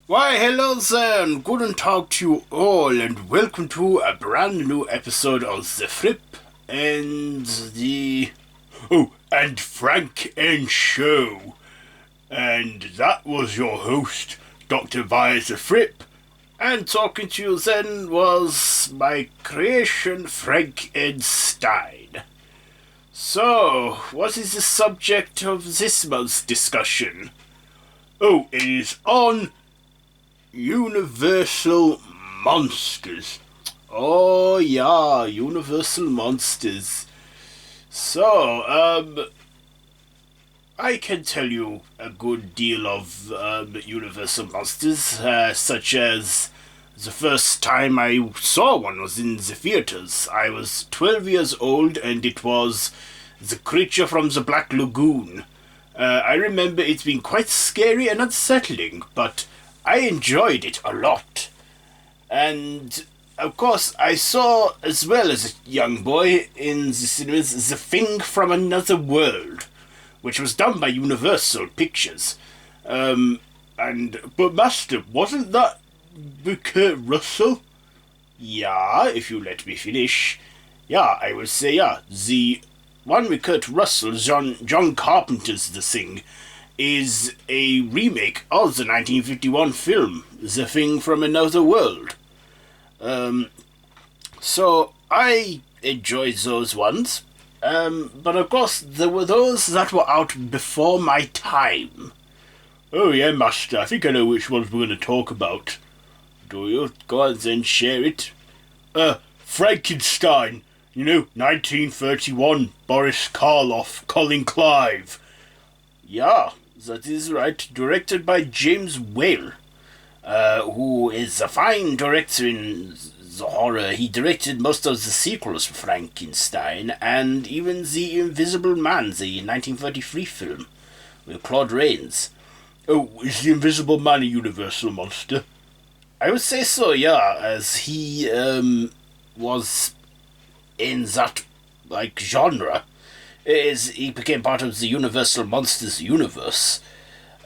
Why, hello there, and good talk to you all, and welcome to a brand new episode of the Thrip and the... Oh, and Frank N show. And that was your host, Dr. Via the Thrip, and talking to you then was my creation, Frankenstain. So, what is the subject of this month's discussion? Oh, it is on Universal Monsters. Oh yeah, Universal Monsters. So, I can tell you a good deal of Universal Monsters, such as the first time I saw one was in the theaters. I was 12 years old, and it was The Creature from the Black Lagoon. I remember it being quite scary and unsettling, but I enjoyed it a lot. And, of course, I saw, as well as a young boy in the cinemas, The Thing from Another World, which was done by Universal Pictures. But Master, wasn't that with Kurt Russell? Yeah, if you let me finish. Yeah, I will say, yeah, the one with Kurt Russell, John Carpenter's The Thing, is a remake of the 1951 film, The Thing from Another World. So I enjoyed those ones. But of course, there were those that were out before my time. Oh yeah, Master, I think I know which ones we're going to talk about. Do you? Go on then, share it. Frankenstein. 1931, Boris Karloff, Colin Clive. Yeah, that is right. Directed by James Whale, who is a fine director in the horror. He directed most of the sequels for Frankenstein, and even The Invisible Man, the 1933 film, with Claude Rains. Oh, is The Invisible Man a Universal monster? I would say so, yeah, as he, was in that, genre. He became part of the Universal Monsters universe.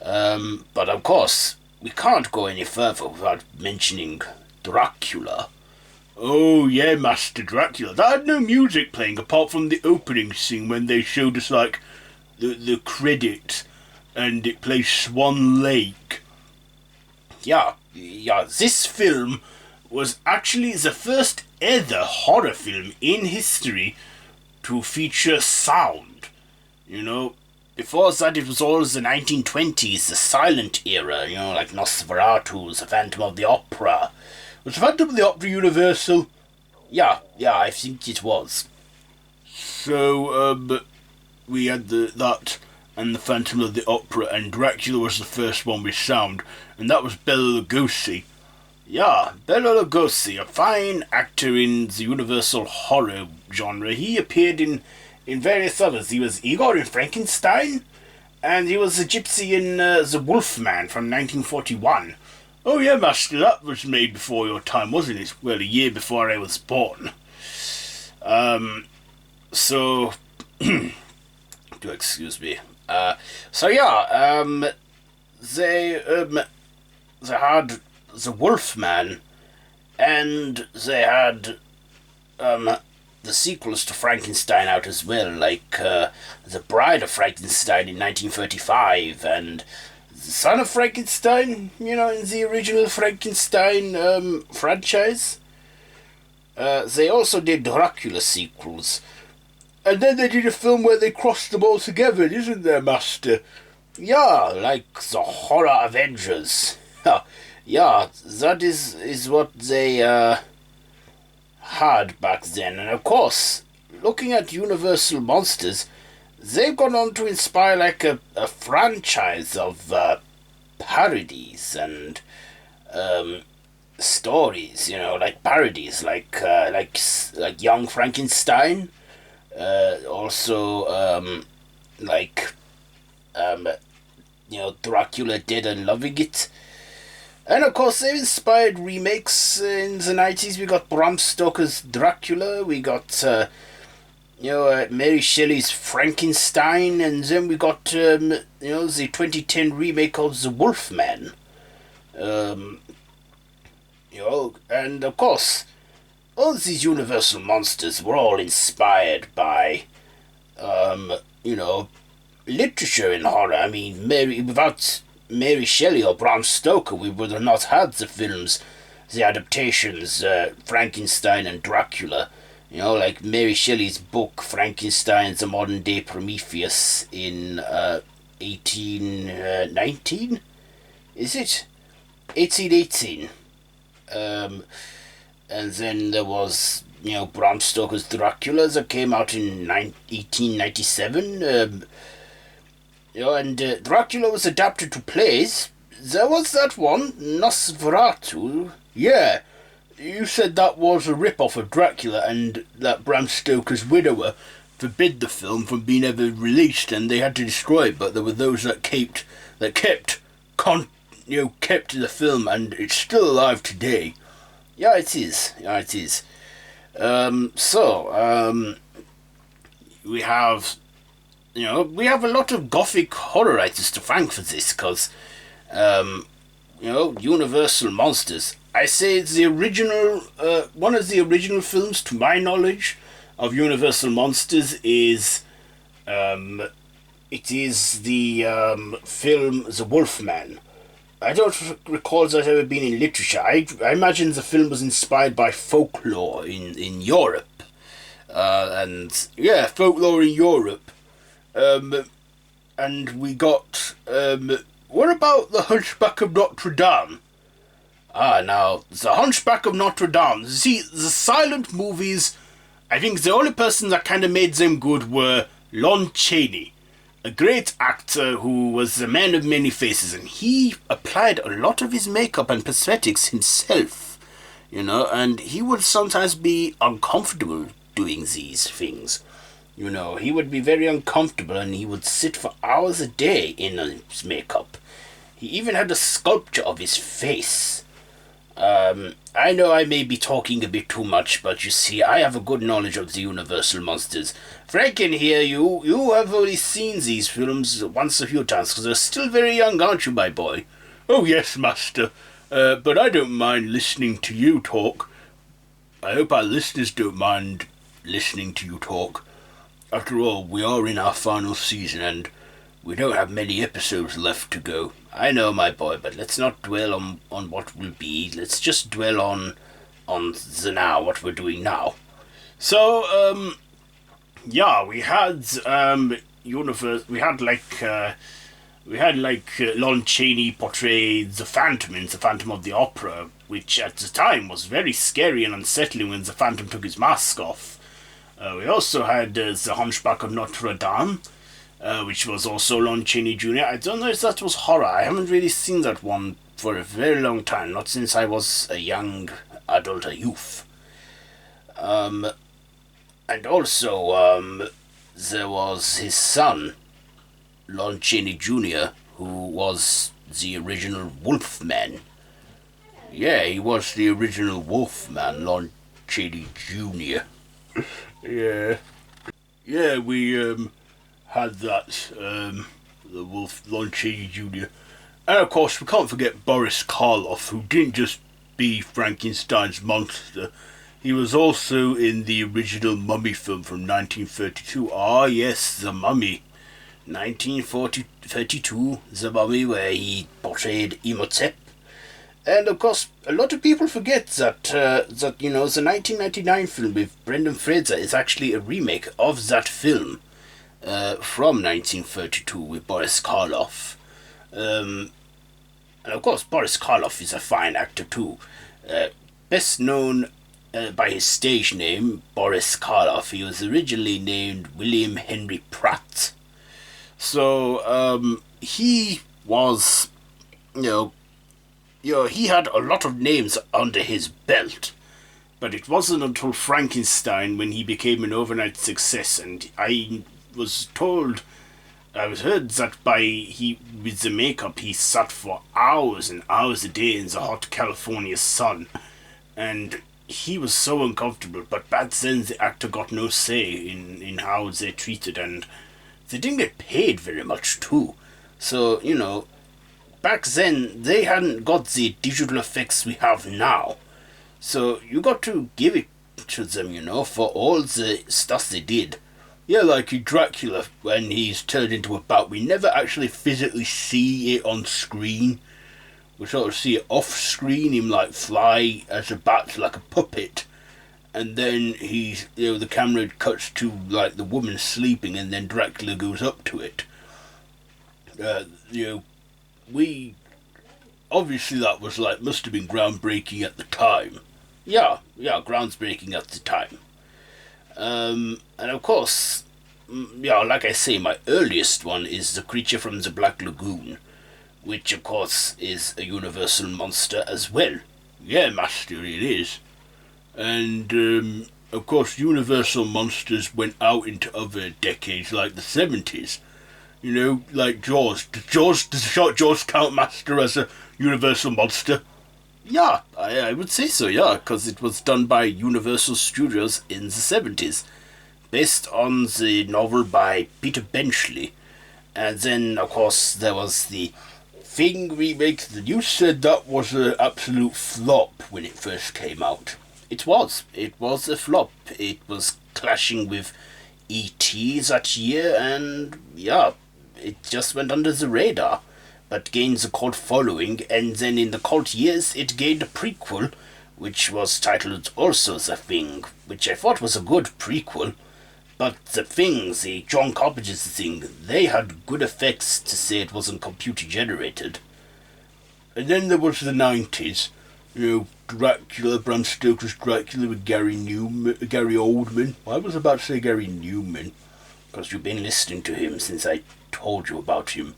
But of course, we can't go any further without mentioning Dracula. Oh yeah, Master Dracula. That had no music playing apart from the opening scene when they showed us, the credit, and it plays Swan Lake. Yeah, this film was actually the first ever horror film in history to feature sound. Before that it was all the 1920s, the silent era, like Nosferatu, The Phantom of the Opera. Was The Phantom of the Opera Universal? Yeah, I think it was. So, we had that and The Phantom of the Opera, and Dracula was the first one with sound, and that was Bela Lugosi. Yeah, Bela Lugosi, a fine actor in the Universal horror genre. He appeared in various others. He was Igor in Frankenstein, and he was a gypsy in The Wolfman from 1941. Oh yeah, Master, that was made before your time, wasn't it? Well, a year before I was born. So... do excuse me. They had The Wolfman, and they had the sequels to Frankenstein out as well, like The Bride of Frankenstein in 1935, and The Son of Frankenstein, in the original Frankenstein franchise. They also did Dracula sequels. And then they did a film where they crossed them all together, isn't there, Master? Yeah, like the Horror Avengers. Yeah, that is what they had back then. And of course, looking at Universal Monsters, they've gone on to inspire a franchise of parodies and stories, like parodies, like Young Frankenstein. Dracula Dead and Loving It. And of course, they've inspired remakes in the 90s. We got Bram Stoker's Dracula, we got, Mary Shelley's Frankenstein, and then we got, the 2010 remake of The Wolfman. Um, and of course, all these Universal monsters were all inspired by, um, you know, literature in horror. I mean, without Mary Shelley or Bram Stoker, we would have not had the films, the adaptations, Frankenstein and Dracula. Like Mary Shelley's book, Frankenstein, the Modern Day Prometheus, in 1819? Is it? 1818. Um, and then there was, Bram Stoker's Dracula that came out in 1897. And Dracula was adapted to plays. There was that one, Nosferatu. Yeah, you said that was a rip-off of Dracula, and that Bram Stoker's widower forbid the film from being ever released, and they had to destroy it. But there were those that kept the film, and it's still alive today. Yeah, it is. Yeah, it is. We have, we have a lot of gothic horror writers to thank for this, because, Universal Monsters. I say it's the original, one of the original films, to my knowledge, of Universal Monsters is, it is the film The Wolfman. I don't recall that ever being in literature. I imagine the film was inspired by folklore in Europe. Folklore in Europe. And we got, what about The Hunchback of Notre Dame? Now, The Hunchback of Notre Dame. See, the silent movies, I think the only person that kind of made them good were Lon Chaney, a great actor who was a man of many faces, and he applied a lot of his makeup and prosthetics himself, and he would sometimes be uncomfortable doing these things. He would be very uncomfortable, and he would sit for hours a day in his makeup. He even had a sculpture of his face. I know I may be talking a bit too much, but you see, I have a good knowledge of the Universal Monsters. Franken here, you have only seen these films once a few times, because they're still very young, aren't you, my boy? Oh, yes, master. But I don't mind listening to you talk. I hope our listeners don't mind listening to you talk. After all, we are in our final season, and we don't have many episodes left to go. I know, my boy, but let's not dwell on what will be. Let's just dwell on the now, what we're doing now. So, we had Lon Chaney portray the Phantom in The Phantom of the Opera, which at the time was very scary and unsettling when the Phantom took his mask off. We also had The Hunchback of Notre Dame, which was also Lon Chaney Jr. I don't know if that was horror. I haven't really seen that one for a very long time, not since I was a young adult, a youth. And also, there was his son, Lon Chaney Jr., who was the original Wolfman. Yeah, he was the original Wolfman, Lon Chaney Jr. Yeah. Yeah, we, had that, the Lon Chaney Jr. And of course, we can't forget Boris Karloff, who didn't just be Frankenstein's monster. He was also in the original Mummy film from 1932. Ah, yes, The Mummy. 1932, The Mummy, where he portrayed Imhotep. And of course, a lot of people forget that the 1999 film with Brendan Fraser is actually a remake of that film from 1932 with Boris Karloff. And of course, Boris Karloff is a fine actor too. Best known by his stage name, Boris Karloff. He was originally named William Henry Pratt. So, he was, he had a lot of names under his belt. But it wasn't until Frankenstein when he became an overnight success, and I heard that with the makeup, he sat for hours and hours a day in the hot California sun. And he was so uncomfortable, but back then the actor got no say in how they treated, and they didn't get paid very much too. So, back then they hadn't got the digital effects we have now. So you got to give it to them, for all the stuff they did. Yeah, like in Dracula, when he's turned into a bat, we never actually physically see it on screen. We sort of see it off screen, him like fly as a bat, like a puppet. And then the camera cuts to like the woman sleeping, and then Dracula goes up to it. We obviously that was must have been groundbreaking at the time. Yeah, groundbreaking at the time. And of course, like I say, my earliest one is the Creature from the Black Lagoon, which of course is a Universal monster as well. Yeah, master, it is. And of course, Universal monsters went out into other decades, like the 70s. Like Jaws. Does Jaws count, master, as a Universal monster? Yeah, I would say so, yeah, because it was done by Universal Studios in the 70s, based on the novel by Peter Benchley. And then, of course, there was the Thing remake that you said that was an absolute flop when it first came out. It was a flop. It was clashing with E.T. that year, and yeah, it just went under the radar, but gained a cult following, and then in the cult years it gained a prequel, which was titled also The Thing, which I thought was a good prequel, but The Thing, the John Carpenter's Thing, they had good effects to say it wasn't computer generated. And then there was the 90s, Dracula, Bram Stoker's Dracula with Gary Oldman. I was about to say Gary Newman, because you've been listening to him since I told you about him.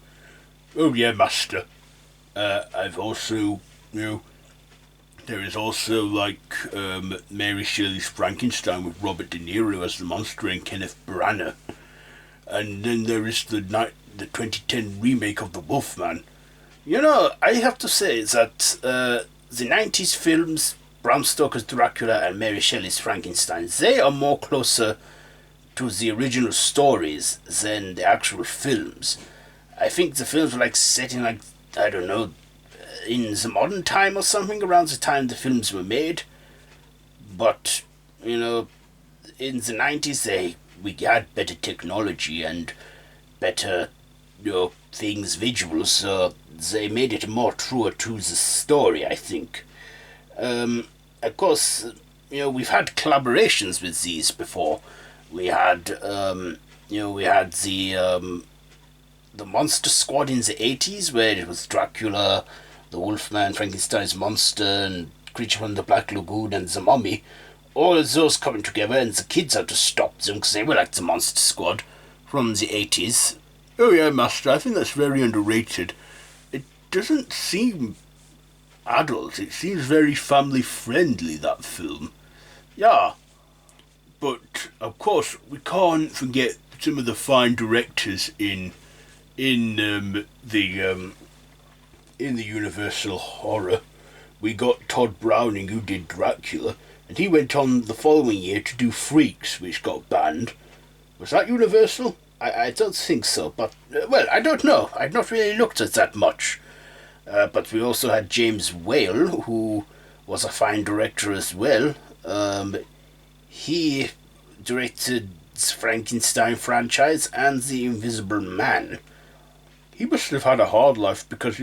Oh yeah, master. I've also, there is also Mary Shelley's Frankenstein with Robert De Niro as the monster and Kenneth Branagh. And then there is the 2010 remake of The Wolfman. I have to say that the 90s films, Bram Stoker's Dracula and Mary Shelley's Frankenstein, they are more closer to the original stories than the actual films. I think the films were set in I don't know, in the modern time or something, around the time the films were made. But, in the 90s we had better technology and better, things, visuals, so they made it more truer to the story, I think. Of course, we've had collaborations with these before. We had, the Monster Squad in the 80s, where it was Dracula, the Wolfman, Frankenstein's monster, and Creature from the Black Lagoon, and the Mummy. All of those coming together, and the kids had to stop them because they were like the Monster Squad from the 80s. Oh yeah, master, I think that's very underrated. It doesn't seem adult. It seems very family friendly, that film. Yeah. But of course we can't forget some of the fine directors in the Universal horror. We got Todd Browning, who did Dracula, and he went on the following year to do Freaks, which got banned. Was that Universal? I don't think so, but, well, I don't know. I've not really looked at that much. But we also had James Whale, who was a fine director as well. He directed the Frankenstein franchise and The Invisible Man. He must have had a hard life because,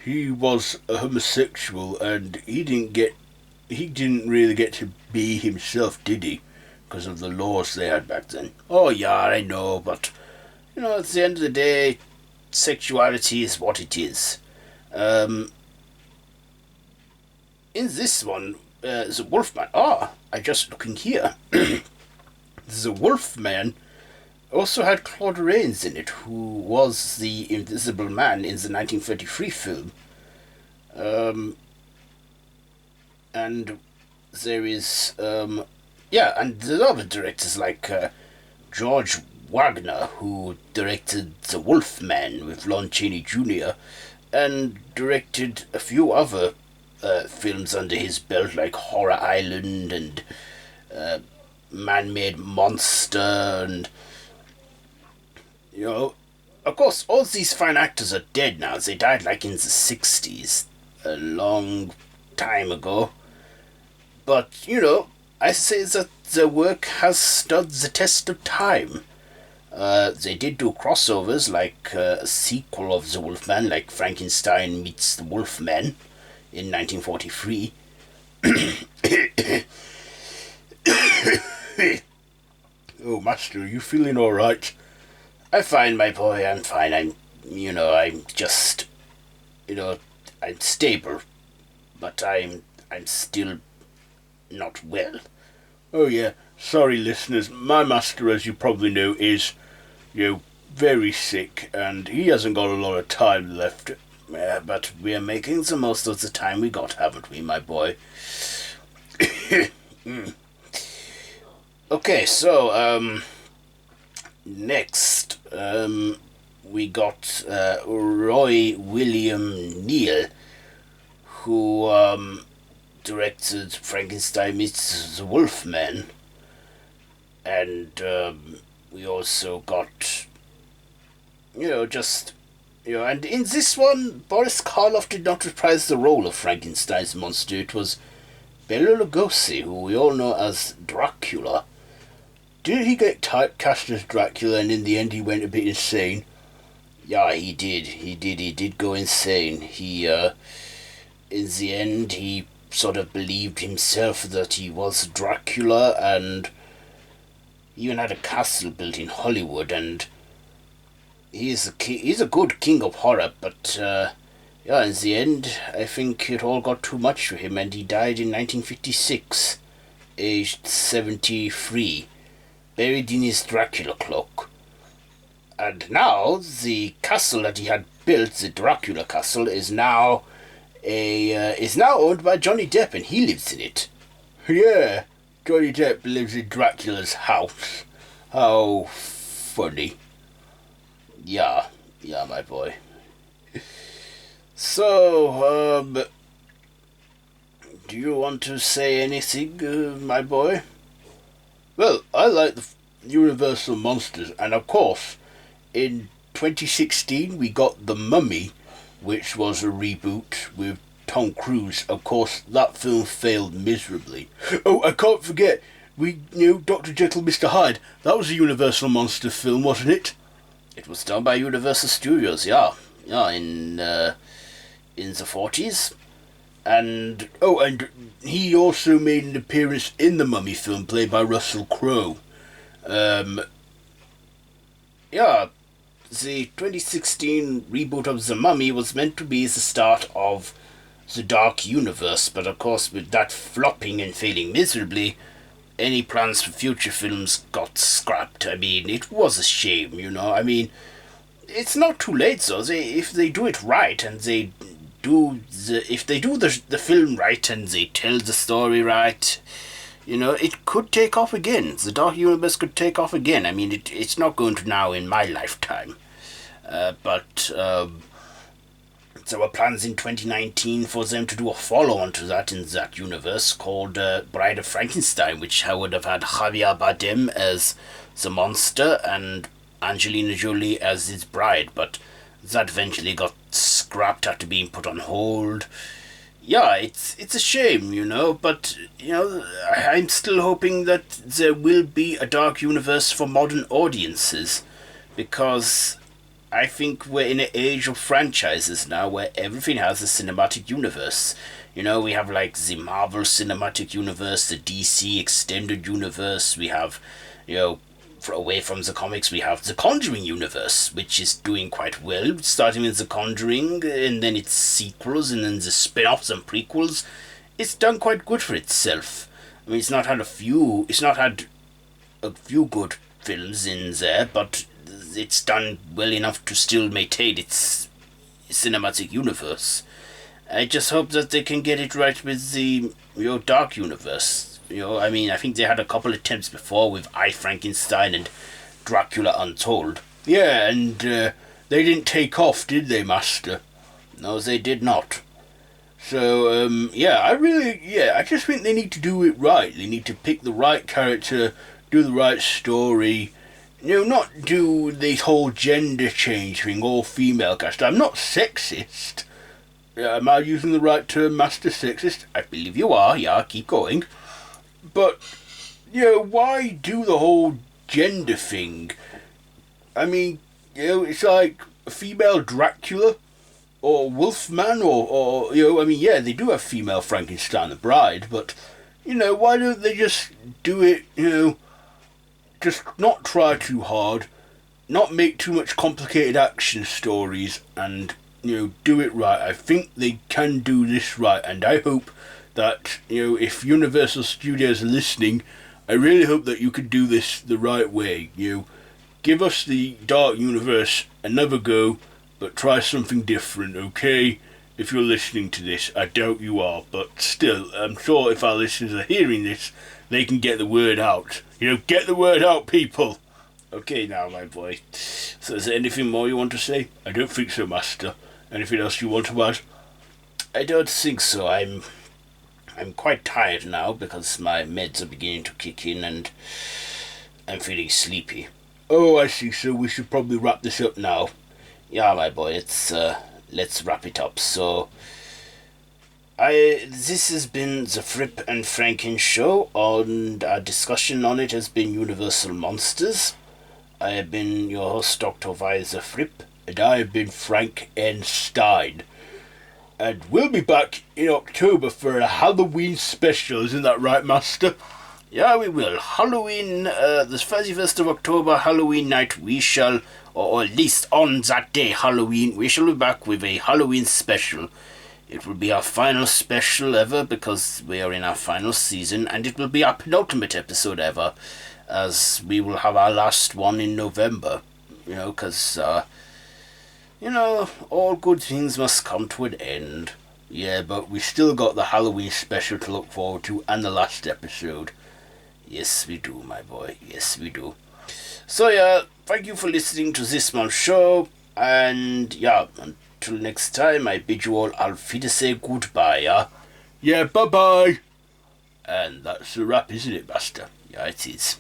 he was a homosexual and he didn't really get to be himself, did he? Because of the laws they had back then. Oh yeah, I know, but at the end of the day, sexuality is what it is. In this one, the Wolfman. I just looking here. The Wolfman also had Claude Rains in it, who was the Invisible Man in the 1933 film. And there is, and there's other directors like George Wagner, who directed The Wolfman with Lon Chaney Jr., and directed a few other films under his belt, like Horror Island and Man-Made Monster, and Of course, all these fine actors are dead now. They died like in the 60s, a long time ago. But, I say that their work has stood the test of time. They did do crossovers, like a sequel of The Wolfman, like Frankenstein meets the Wolfman in 1943. Oh, Master, are you feeling alright? I'm fine, my boy, I'm fine. I'm just, I'm stable, but I'm still not well. Oh, yeah. Sorry, listeners. My master, as you probably know, is, very sick, and he hasn't got a lot of time left. But we're making the most of the time we got, haven't we, my boy? Okay, so, next, we got Roy William Neill, who directed Frankenstein meets the Wolfman. And we also got, and in this one, Boris Karloff did not reprise the role of Frankenstein's monster. It was Bela Lugosi, who we all know as Dracula. Did he get typecast as Dracula and in the end he went a bit insane? Yeah, he did. He did go insane. In the end, he sort of believed himself that he was Dracula, and he even had a castle built in Hollywood, and he's a good king of horror, but in the end, I think it all got too much for him, and he died in 1956, aged 73, buried in his Dracula cloak. And now, the castle that he had built, the Dracula castle, is now owned by Johnny Depp, and he lives in it. Yeah, Johnny Depp lives in Dracula's house. How funny. Yeah, my boy. So, do you want to say anything, my boy? Well, I like the Universal Monsters, and of course, in 2016 we got The Mummy, which was a reboot with Tom Cruise. Of course, that film failed miserably. Oh, I can't forget, we knew Dr. Jekyll, Mr. Hyde. That was a Universal Monster film, wasn't it? It was done by Universal Studios, yeah. Yeah, in the 40s. And he also made an appearance in the Mummy film, played by Russell Crowe. The 2016 reboot of The Mummy was meant to be the start of the Dark Universe, but of course with that flopping and failing miserably, any plans for future films got scrapped. I mean, it was a shame, I mean, it's not too late though. If they do it right and if they do the film right and they tell the story right, it could take off again. The Dark Universe could take off again. I mean, it's not going to now in my lifetime. But there were plans in 2019 for them to do a follow-on to that in that universe called Bride of Frankenstein, which would have had Javier Bardem as the monster and Angelina Jolie as his bride, but that eventually got scrapped after being put on hold. Yeah, it's a shame, but, I'm still hoping that there will be a Dark Universe for modern audiences, because I think we're in an age of franchises now where everything has a cinematic universe. We have like the Marvel Cinematic Universe, the DC Extended Universe, we have, away from the comics, we have the Conjuring universe, which is doing quite well, starting with the Conjuring, and then its sequels, and then the spin-offs and prequels. It's done quite good for itself. I mean, it's not had a few good films in there, but it's done well enough to still maintain its cinematic universe. I just hope that they can get it right with the Dark Universe. I mean, I think they had a couple attempts before with I, Frankenstein and Dracula Untold. Yeah, and they didn't take off, did they, Master? No, they did not. So, I just think they need to do it right. They need to pick the right character, do the right story, not do this whole gender change thing, all female cast. I'm not sexist. Am I using the right term, Master Sexist? I believe you are, yeah, keep going. But, why do the whole gender thing? I mean, it's like a female Dracula, or Wolfman, or yeah, they do have female Frankenstein the Bride, but, why don't they just do it, just not try too hard, not make too much complicated action stories, and do it right. I think they can do this right, and I hope that, if Universal Studios are listening, I really hope that you could do this the right way. Give us the Dark Universe another go, but try something different, okay? If you're listening to this, I doubt you are, but still, I'm sure if our listeners are hearing this, they can get the word out. Get the word out, people! Okay now, my boy. So is there anything more you want to say? I don't think so, Master. Anything else you want to add? I don't think so. I'm quite tired now because my meds are beginning to kick in and I'm feeling sleepy. Oh, I see. So we should probably wrap this up now. Yeah, my boy. Let's wrap it up. So, this has been the Thrip and Frank N show, and our discussion on it has been Universal Monsters. I have been your host, Dr. Via the Thrip, and I have been Frankenstain. And we'll be back in October for a Halloween special, isn't that right, Master? Yeah, we will. Halloween, the 31st of October, Halloween night, we shall, or at least on that day, Halloween, we shall be back with a Halloween special. It will be our final special ever because we are in our final season, and it will be our penultimate episode ever, as we will have our last one in November. Because, all good things must come to an end. Yeah, but we still got the Halloween special to look forward to, and the last episode. Yes, we do, my boy. Yes, we do. So, yeah, thank you for listening to this month's show, and, yeah, until next time, I bid you all auf Wiedersehen goodbye, yeah? Yeah, bye-bye! And that's a wrap, isn't it, Master? Yeah, it is.